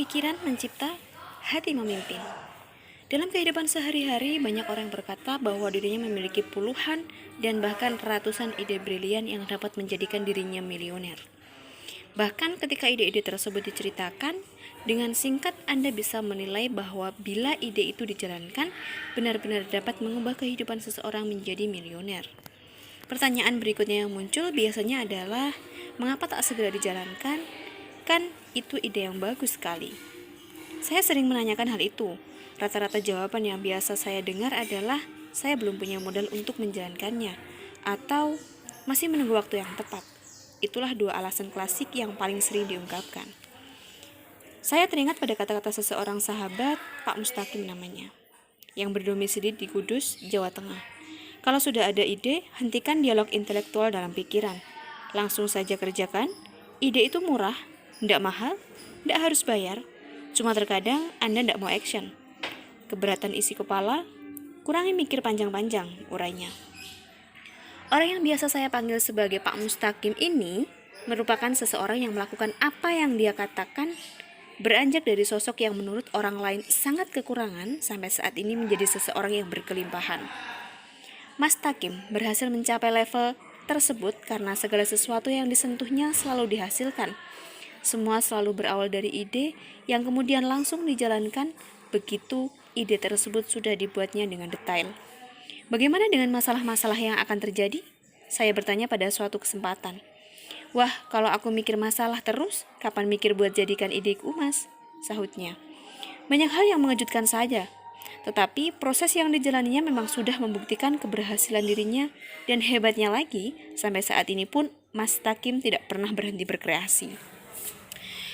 Pikiran mencipta, hati memimpin. Dalam kehidupan sehari-hari, banyak orang berkata bahwa dirinya memiliki puluhan dan bahkan ratusan ide brilian yang dapat menjadikan dirinya milioner. Bahkan ketika ide-ide tersebut diceritakan, dengan singkat Anda bisa menilai bahwa bila ide itu dijalankan, benar-benar dapat mengubah kehidupan seseorang menjadi milioner. Pertanyaan berikutnya yang muncul biasanya adalah, mengapa tak segera dijalankan? Kan itu ide yang bagus sekali. Saya sering menanyakan hal itu. Rata-rata jawaban yang biasa saya dengar adalah, saya belum punya modal untuk menjalankannya, atau masih menunggu waktu yang tepat. Itulah dua alasan klasik yang paling sering diungkapkan. Saya teringat pada kata-kata seseorang sahabat, Pak Mustaqim namanya, yang berdomisili di Kudus, Jawa Tengah. Kalau sudah ada ide, hentikan dialog intelektual dalam pikiran. Langsung saja kerjakan. Ide itu murah, tidak mahal, tidak harus bayar. Cuma terkadang Anda tidak mau action. Keberatan isi kepala, kurangi mikir panjang-panjang, urainya. Orang yang biasa saya panggil sebagai Pak Mustaqim ini merupakan seseorang yang melakukan apa yang dia katakan, beranjak dari sosok yang menurut orang lain sangat kekurangan sampai saat ini menjadi seseorang yang berkelimpahan. Mas Takim berhasil mencapai level tersebut karena segala sesuatu yang disentuhnya selalu dihasilkan. Semua selalu berawal dari ide yang kemudian langsung dijalankan begitu ide tersebut sudah dibuatnya dengan detail. Bagaimana dengan masalah-masalah yang akan terjadi? Saya bertanya pada suatu kesempatan. Wah, kalau aku mikir masalah terus, kapan mikir buat jadikan ideku, Mas? Sahutnya. Banyak hal yang mengejutkan saja. Tetapi proses yang dijalaninya memang sudah membuktikan keberhasilan dirinya, dan hebatnya lagi, sampai saat ini pun Mas Takim tidak pernah berhenti berkreasi.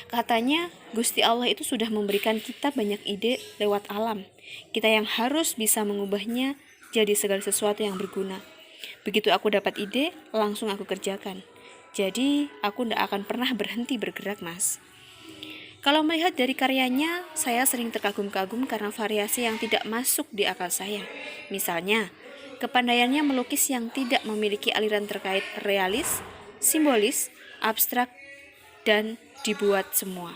Katanya, Gusti Allah itu sudah memberikan kita banyak ide lewat alam. Kita yang harus bisa mengubahnya jadi segala sesuatu yang berguna. Begitu aku dapat ide, langsung aku kerjakan. Jadi, aku tidak akan pernah berhenti bergerak, Mas. Kalau melihat dari karyanya, saya sering terkagum-kagum karena variasi yang tidak masuk di akal saya. Misalnya, kepandaiannya melukis yang tidak memiliki aliran terkait realis, simbolis, abstrak, dan dibuat semua.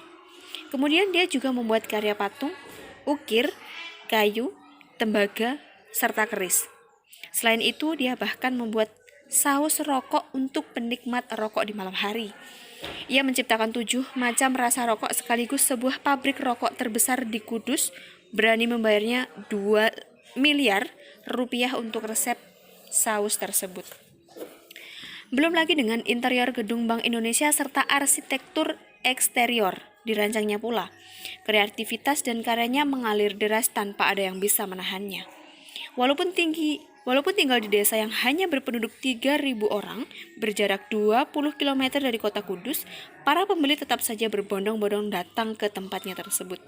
Kemudian dia juga membuat karya patung, ukir, kayu, tembaga, serta keris. Selain itu, dia bahkan membuat saus rokok untuk penikmat rokok di malam hari. Ia menciptakan 7 macam rasa rokok sekaligus sebuah pabrik rokok terbesar di Kudus, berani membayarnya 2 miliar rupiah untuk resep saus tersebut. Belum lagi dengan interior gedung Bank Indonesia serta arsitektur eksterior dirancangnya pula. Kreativitas dan karyanya mengalir deras tanpa ada yang bisa menahannya. Walaupun tinggal di desa yang hanya berpenduduk 3.000 orang, berjarak 20 km dari kota Kudus, para pembeli tetap saja berbondong-bondong datang ke tempatnya tersebut.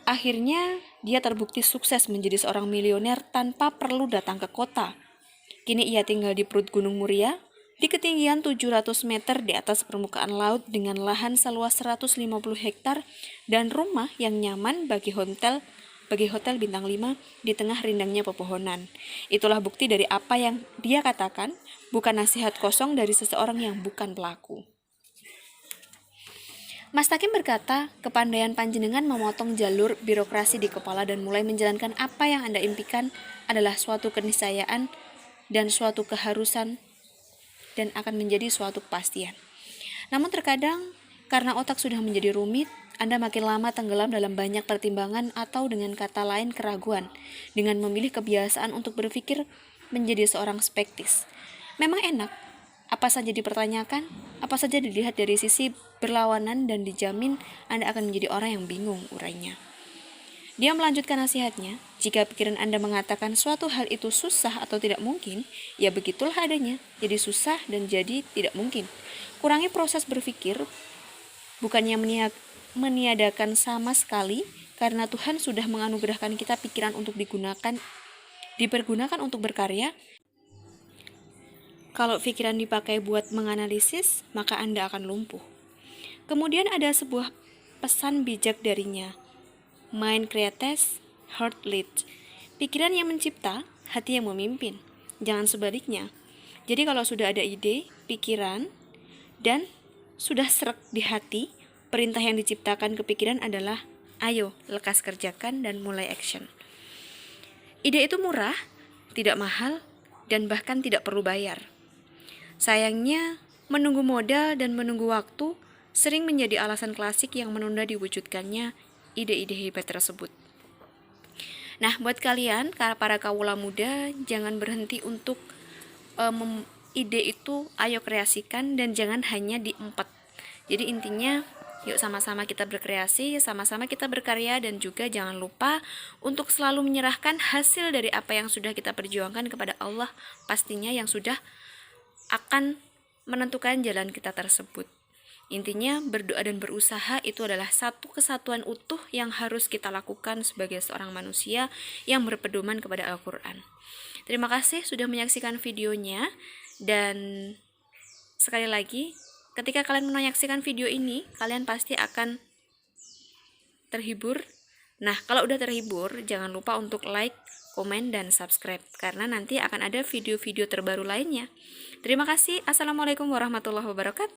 Akhirnya, dia terbukti sukses menjadi seorang milioner tanpa perlu datang ke kota. Kini ia tinggal di perut Gunung Muria, di ketinggian 700 meter di atas permukaan laut dengan lahan seluas 150 hektar dan rumah yang nyaman bagi hotel bintang 5 di tengah rindangnya pepohonan. Itulah bukti dari apa yang dia katakan, bukan nasihat kosong dari seseorang yang bukan pelaku. Mas Takim berkata, kepandaian panjenengan memotong jalur birokrasi di kepala dan mulai menjalankan apa yang Anda impikan adalah suatu keniscayaan dan suatu keharusan dan akan menjadi suatu kepastian. Namun terkadang, karena otak sudah menjadi rumit, Anda makin lama tenggelam dalam banyak pertimbangan atau dengan kata lain keraguan, dengan memilih kebiasaan untuk berpikir menjadi seorang skeptis. Memang enak, apa saja dipertanyakan, apa saja dilihat dari sisi berlawanan dan dijamin Anda akan menjadi orang yang bingung, urainya. Dia melanjutkan nasihatnya, jika pikiran Anda mengatakan suatu hal itu susah atau tidak mungkin, ya begitulah adanya, jadi susah dan jadi tidak mungkin. Kurangi proses berpikir, bukannya meniadakan sama sekali, karena Tuhan sudah menganugerahkan kita pikiran untuk dipergunakan untuk berkarya. Kalau pikiran dipakai buat menganalisis, maka Anda akan lumpuh. Kemudian ada sebuah pesan bijak darinya. Mind creates, heart leads. Pikiran yang mencipta, hati yang memimpin. Jangan sebaliknya. Jadi kalau sudah ada ide, pikiran, dan sudah serak di hati, perintah yang diciptakan ke pikiran adalah, ayo, lekas kerjakan dan mulai action. Ide itu murah, tidak mahal, dan bahkan tidak perlu bayar. Sayangnya, menunggu modal dan menunggu waktu sering menjadi alasan klasik yang menunda diwujudkannya ide-ide hebat tersebut. Nah, buat kalian, para kawula muda, jangan berhenti untuk ide itu ayo kreasikan dan jangan hanya diempet. Jadi intinya, yuk sama-sama kita berkreasi, sama-sama kita berkarya, dan juga jangan lupa untuk selalu menyerahkan hasil dari apa yang sudah kita perjuangkan kepada Allah, pastinya yang sudah akan menentukan jalan kita tersebut. Intinya, berdoa dan berusaha itu adalah satu kesatuan utuh yang harus kita lakukan sebagai seorang manusia yang berpedoman kepada Al-Quran. Terima kasih sudah menyaksikan videonya, dan sekali lagi, ketika kalian menyaksikan video ini, kalian pasti akan terhibur. Nah, kalau udah terhibur, jangan lupa untuk like, komen, dan subscribe, karena nanti akan ada video-video terbaru lainnya. Terima kasih. Assalamualaikum warahmatullahi wabarakatuh.